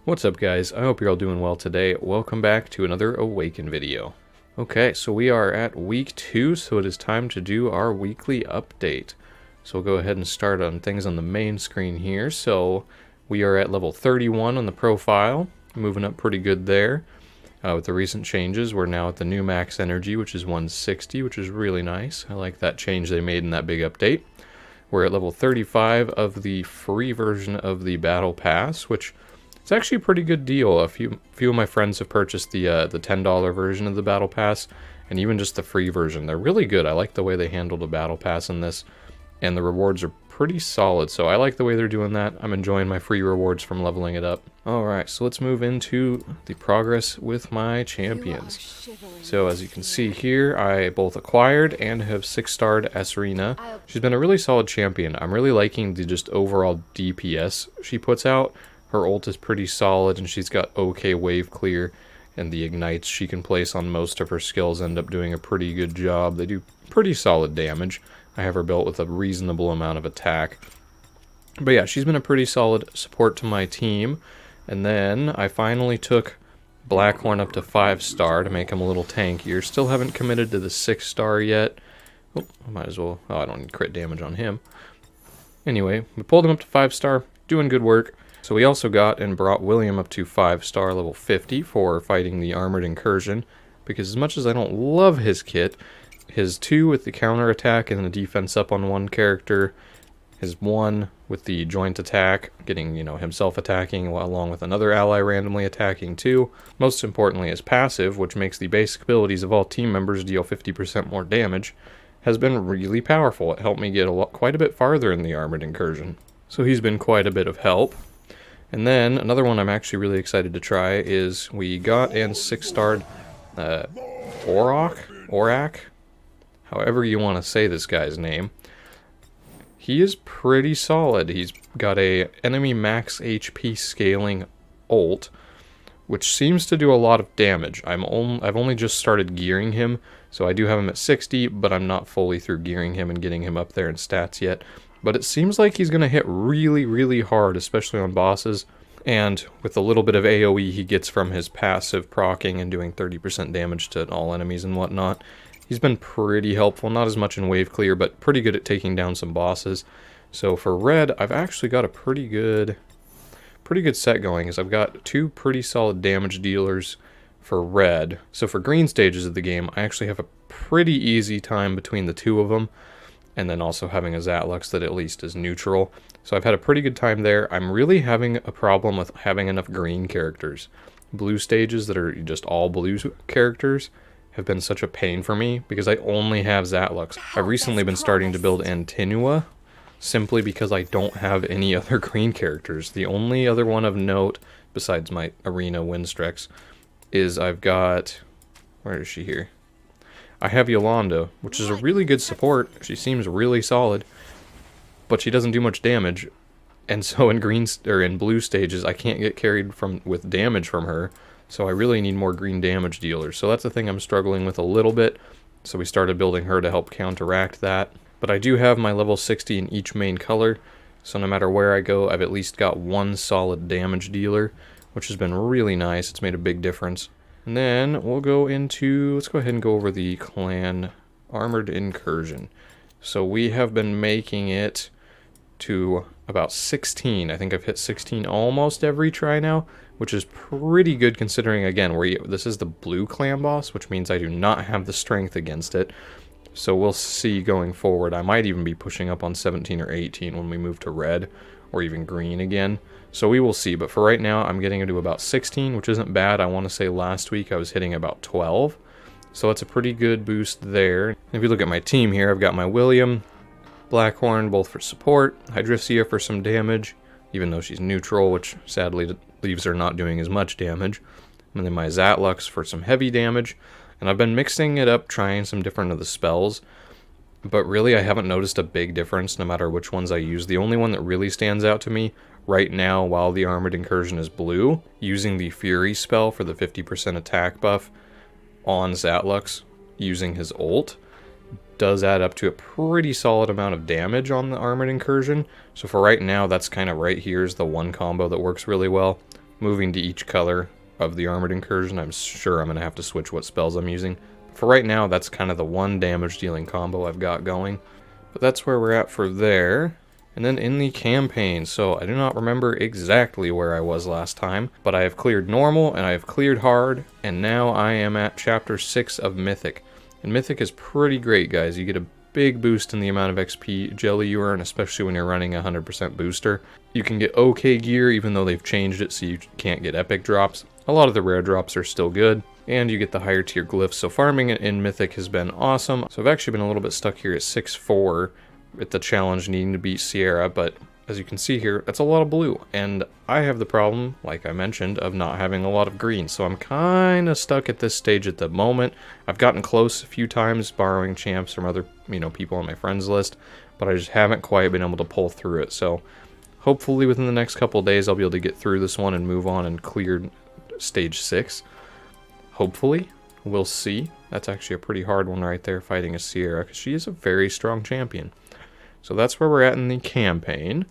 What's up guys, I hope you're all doing well today. Welcome back to another Awaken video. Okay, so we are at week 2, so it is time to do our weekly update. So we'll go ahead and start on things on the main screen here. So we are at level 31 on the profile, moving up pretty good there. With the recent changes, we're now at the new max energy, which is 160, which is really nice. I like that change they made in that big update. We're at level 35 of the free version of the Battle Pass, which it's actually a pretty good deal. A few of my friends have purchased the $10 version of the Battle Pass, and even just the free version. They're really good. I like the way they handled the Battle Pass in this, and the rewards are pretty solid, so I like the way they're doing that. I'm enjoying my free rewards from leveling it up. Alright, so let's move into the progress with my champions. So as you can see here, I both acquired and have 6-starred Esrina. She's been a really solid champion. I'm really liking the just overall DPS she puts out. Her ult is pretty solid, and she's got okay wave clear, and the ignites she can place on most of her skills end up doing a pretty good job. They do pretty solid damage. I have her built with a reasonable amount of attack. But yeah, she's been a pretty solid support to my team. And then I finally took Blackhorn up to 5-star to make him a little tankier. Still haven't committed to the 6-star yet. Oh, I might as well. Oh, I don't need crit damage on him. Anyway, we pulled him up to 5-star, doing good work. So we also got and brought William up to 5-star level 50 for fighting the armored incursion. Because as much as I don't love his kit, his 2 with the counter attack and the defense up on one character, his 1 with the joint attack, getting, himself attacking along with another ally randomly attacking too. Most importantly, his passive, which makes the basic abilities of all team members deal 50% more damage, has been really powerful. It helped me get quite a bit farther in the armored incursion. So he's been quite a bit of help. And then another one I'm actually really excited to try is we got and 6-starred Orak, however you want to say this guy's name. He is pretty solid. He's got a enemy max HP scaling ult, which seems to do a lot of damage. I've only just started gearing him, so I do have him at 60, but I'm not fully through gearing him and getting him up there in stats yet. But it seems like he's going to hit really, really hard, especially on bosses. And with a little bit of AoE he gets from his passive proccing and doing 30% damage to all enemies and whatnot, he's been pretty helpful. Not as much in wave clear, but pretty good at taking down some bosses. So for red, I've actually got a pretty good set going, as I've got 2 pretty solid damage dealers for red. So for green stages of the game, I actually have a pretty easy time between the 2 of them. And then also having a Zatlux that at least is neutral. So I've had a pretty good time there. I'm really having a problem with having enough green characters. Blue stages that are just all blue characters have been such a pain for me because I only have Zatlux. I've recently been starting to build Antinua simply because I don't have any other green characters. The only other one of note, besides my Arena Winstrex, is I've got... Where is she here? I have Yolanda, which is a really good support. She seems really solid, but she doesn't do much damage. And so in blue stages, I can't get carried with damage from her. So I really need more green damage dealers. So that's the thing I'm struggling with a little bit. So we started building her to help counteract that. But I do have my level 60 in each main color. So no matter where I go, I've at least got 1 solid damage dealer, which has been really nice. It's made a big difference. And then we'll go into, let's go ahead and go over the clan armored incursion. So we have been making it to about 16. I think I've hit 16 almost every try now, which is pretty good considering, again, this is the blue clan boss, which means I do not have the strength against it. So we'll see going forward. I might even be pushing up on 17 or 18 when we move to red or even green again. So we will see, but for right now, I'm getting into about 16, which isn't bad. I want to say last week I was hitting about 12. So that's a pretty good boost there. If you look at my team here, I've got my William, Blackhorn, both for support, Hydrisia for some damage, even though she's neutral, which sadly leaves her not doing as much damage. And then my Zatlux for some heavy damage. And I've been mixing it up, trying some different of the spells. But really, I haven't noticed a big difference no matter which ones I use. The only one that really stands out to me right now, while the armored incursion is blue, using the Fury spell for the 50% attack buff on Zatlux using his ult, does add up to a pretty solid amount of damage on the armored incursion. So for right now, that's kind of right here is the one combo that works really well. moving to each color of the armored incursion, I'm sure I'm going to have to switch what spells I'm using. For right now, that's kind of the one damage dealing combo I've got going. But that's where we're at for there. And then in the campaign, so I do not remember exactly where I was last time, but I have cleared normal and I have cleared hard, and now I am at chapter 6 of Mythic. And Mythic is pretty great, guys. You get a big boost in the amount of XP jelly you earn, especially when you're running a 100% booster. You can get okay gear even though they've changed it so you can't get epic drops. A lot of the rare drops are still good, and you get the higher tier glyphs, so farming in Mythic has been awesome. So I've actually been a little bit stuck here at 6-4 with the challenge needing to beat Sierra, but as you can see here, that's a lot of blue, and I have the problem, like I mentioned, of not having a lot of green, so I'm kind of stuck at this stage at the moment. I've gotten close a few times borrowing champs from other, people on my friends list, but I just haven't quite been able to pull through it, so hopefully within the next couple of days I'll be able to get through this one and move on and clear stage 6. Hopefully. We'll see. That's actually a pretty hard one right there, fighting a Sierra, because she is a very strong champion. So that's where we're at in the campaign.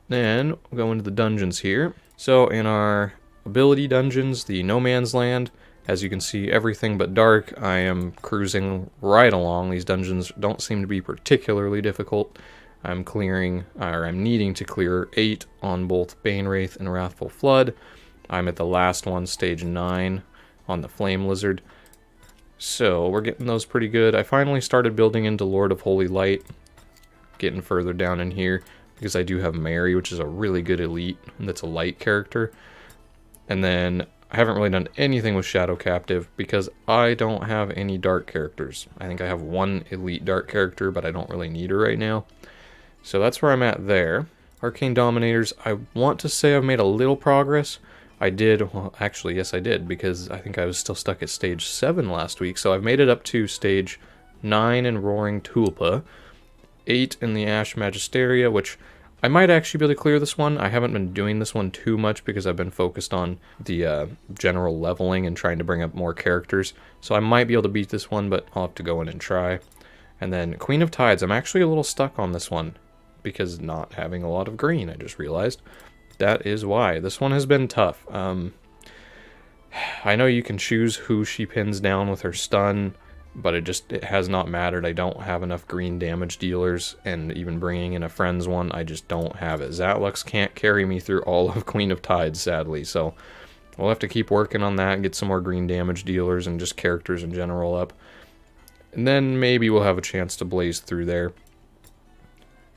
Then we'll go into the dungeons here. So in our ability dungeons, the No Man's Land, as you can see, everything but dark. I am cruising right along. These dungeons don't seem to be particularly difficult. I'm needing to clear 8 on both Bane Wraith and Wrathful Flood. I'm at the last one, stage 9, on the Flame Lizard. So we're getting those pretty good. I finally started building into Lord of Holy Light, getting further down in here, because I do have Mary, which is a really good elite, and that's a light character. And then I haven't really done anything with Shadow Captive, because I don't have any dark characters. I think I have one elite dark character, but I don't really need her right now. So that's where I'm at there. Arcane Dominators, I want to say I've made a little progress. I did, well, actually, yes I did, because I think I was still stuck at stage 7 last week, so I've made it up to stage 9 in Roaring Tulpa, 8 in the Ash Magisteria, which I might actually be able to clear this one. I haven't been doing this one too much because I've been focused on the general leveling and trying to bring up more characters, so I might be able to beat this one, but I'll have to go in and try. And then Queen of Tides, I'm actually a little stuck on this one, because not having a lot of green, I just realized. That is why. This one has been tough. I know you can choose who she pins down with her stun, but it has not mattered. I don't have enough green damage dealers, and even bringing in a friend's one, I just don't have it. Zatlux can't carry me through all of Queen of Tides, sadly, so we'll have to keep working on that and get some more green damage dealers and just characters in general up. And then maybe we'll have a chance to blaze through there.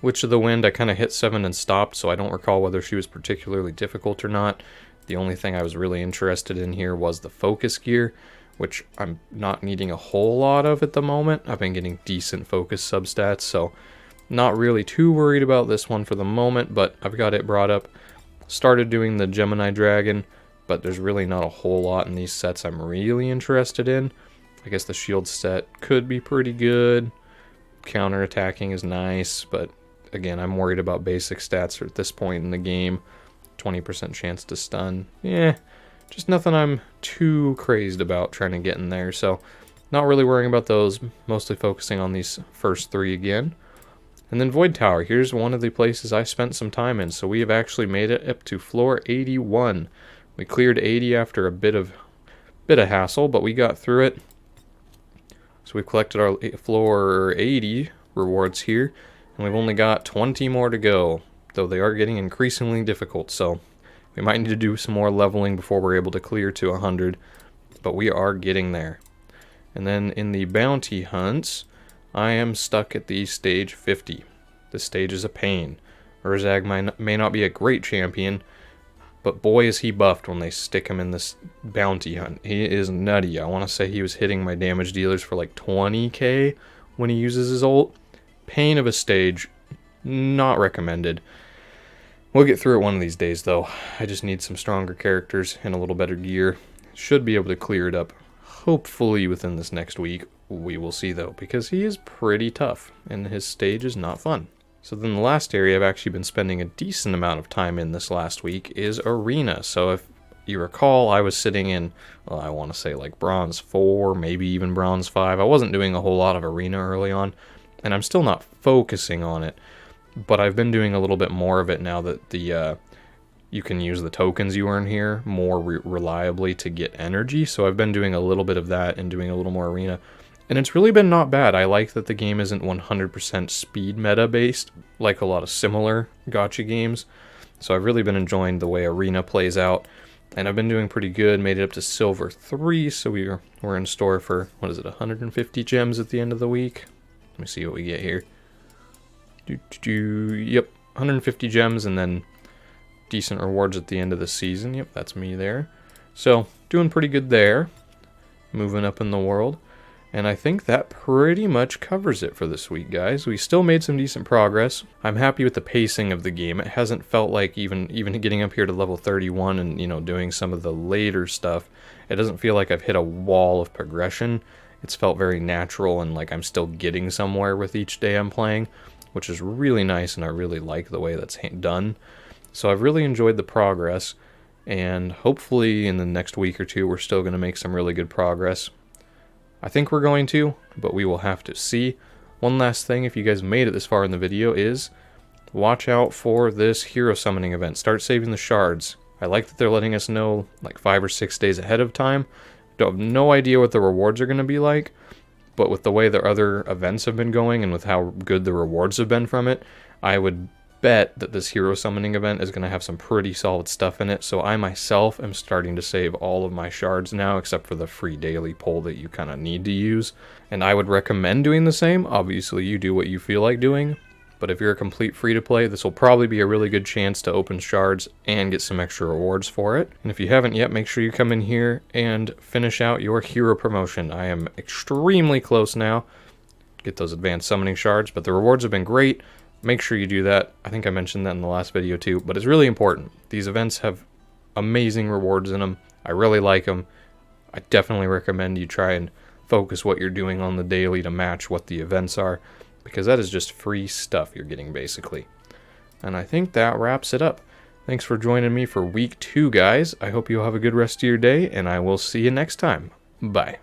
Witch of the Wind, I kind of hit 7 and stopped, so I don't recall whether she was particularly difficult or not. The only thing I was really interested in here was the focus gear, which I'm not needing a whole lot of at the moment. I've been getting decent focus substats, so not really too worried about this one for the moment, but I've got it brought up. Started doing the Gemini Dragon, but there's really not a whole lot in these sets I'm really interested in. I guess the shield set could be pretty good. Counter-attacking is nice, but again, I'm worried about basic stats at this point in the game. 20% chance to stun. Yeah, just nothing I'm too crazed about trying to get in there. So, not really worrying about those. Mostly focusing on these first 3 again. And then Void Tower. Here's one of the places I spent some time in. So we have actually made it up to floor 81. We cleared 80 after a bit of hassle, but we got through it. So we've collected our floor 80 rewards here. And we've only got 20 more to go, though they are getting increasingly difficult, so we might need to do some more leveling before we're able to clear to 100, but we are getting there. And then in the bounty hunts, I am stuck at the stage 50. This stage is a pain. Urzag may not be a great champion, but boy is he buffed when they stick him in this bounty hunt. He is nutty. I want to say he was hitting my damage dealers for like 20k when he uses his ult. Pain of a stage, not recommended. We'll get through it one of these days, though. I just need some stronger characters and a little better gear. Should be able to clear it up, hopefully within this next week. We will see, though, because he is pretty tough, and his stage is not fun. So then the last area I've actually been spending a decent amount of time in this last week is Arena. So if you recall, I was sitting in, well, I want to say like Bronze 4, maybe even Bronze 5. I wasn't doing a whole lot of Arena early on, and I'm still not focusing on it, but I've been doing a little bit more of it now that the you can use the tokens you earn here more reliably to get energy. So I've been doing a little bit of that and doing a little more arena. And it's really been not bad. I like that the game isn't 100% speed meta based like a lot of similar gacha games. So I've really been enjoying the way arena plays out. And I've been doing pretty good. Made it up to silver 3. So we're in store for, what is it, 150 gems at the end of the week. Let me see what we get here. Yep, 150 gems and then decent rewards at the end of the season. Yep, that's me there. So, doing pretty good there. Moving up in the world. And I think that pretty much covers it for this week, guys. We still made some decent progress. I'm happy with the pacing of the game. It hasn't felt like even getting up here to level 31 and, you know, doing some of the later stuff, it doesn't feel like I've hit a wall of progression. It's felt very natural and like I'm still getting somewhere with each day I'm playing, which is really nice, and I really like the way that's done. So I've really enjoyed the progress, and hopefully in the next week or two we're still going to make some really good progress. I think we're going to, but we will have to see. One last thing, if you guys made it this far in the video, is watch out for this hero summoning event. Start saving the shards. I like that they're letting us know like 5 or 6 days ahead of time. Don't have no idea what the rewards are going to be like, but with the way the other events have been going and with how good the rewards have been from it, I would bet that this hero summoning event is going to have some pretty solid stuff in it. So I myself am starting to save all of my shards now, except for the free daily pull that you kind of need to use. And I would recommend doing the same. Obviously, you do what you feel like doing. But if you're a complete free-to-play, this will probably be a really good chance to open shards and get some extra rewards for it. And if you haven't yet, make sure you come in here and finish out your hero promotion. I am extremely close now. Get those advanced summoning shards, but the rewards have been great. Make sure you do that. I think I mentioned that in the last video too, but it's really important. These events have amazing rewards in them. I really like them. I definitely recommend you try and focus what you're doing on the daily to match what the events are, because that is just free stuff you're getting basically. And I think that wraps it up. Thanks for joining me for week 2, guys. I hope you'll have a good rest of your day, and I will see you next time. Bye.